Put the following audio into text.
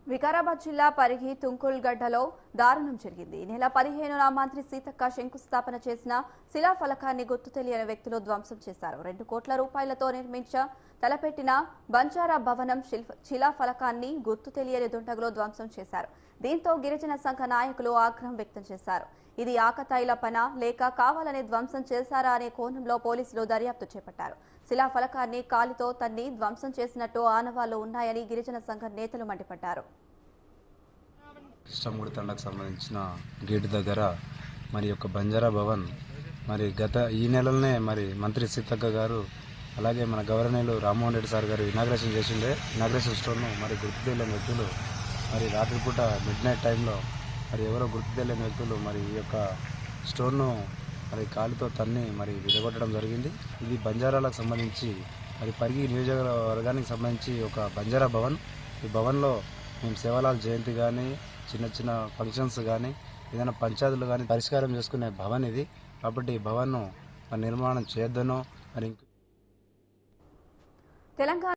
వికారాబాద్ జిల్లా పరిగి తుంకుల్గడ్డలో దారుణం జరిగింది. ఈ నెల 15న మంత్రి సీతక్క శంకుస్థాపన చేసిన శిలాఫలకాన్ని గుర్తు తెలియని వ్యక్తులు ధ్వంసం చేశారు. 2 కోట్ల రూపాయలతో తలపెట్టిన బంజారా భవనం శిలాఫలకాన్ని గుర్తు తెలియని దుండగులు ధ్వంసం చేశారు. దీంతో గిరిజన సంఘ నాయకులు ఆగ్రహం వ్యక్తం చేశారు. ఇది ఆకతాయిల పనా లేక కావాలని ధ్వంసం చేశారా అనే కోణంలో పోలీసులు దర్యాప్తు చేపట్టారు. శిలాఫలకాన్ని కాలితో తన్ని ధ్వంసం చేసినట్టు ఆనవాళ్లు ఉన్నాయని గిరిజన సంఘ నేతలు మండిపడ్డారు. కృష్ణమూర్తి తండకు సంబంధించిన గేటు దగ్గర మరి యొక్క బంజారా భవన్ మరి ఈ నెలలోనే మరి మంత్రి సీతక్క గారు అలాగే మన గవర్నర్లు రామ్మోహన్ రెడ్డి సార్ గారు ఇనాగ్రేషన్ చేసిండే. ఇనాగ్రేషన్ స్టోర్ను మరి గుర్తు తెలియని వ్యక్తులు మరి రాత్రిపూట మిడ్నైట్ టైంలో మరి ఎవరో గుర్తు తెలియని వ్యక్తులు మరి ఈ యొక్క స్టోర్ను మరి కాలుతో తన్ని మరి విడగొట్టడం జరిగింది. ఇది బంజారాలకు సంబంధించి మరి పరిగి నియోజకవర్గానికి సంబంధించి ఒక బంజారా భవన్. ఈ భవన్లో మేము సేవలాల్ జయంతి కానీ చిన్న చిన్న ఫంక్షన్స్ కానీ ఏదైనా పంచాయతీలు కానీ పరిష్కారం చేసుకునే భవన్ ఇది. కాబట్టి ఈ భవన్ను నిర్మాణం చేయొద్దనో మరి తెలంగాణ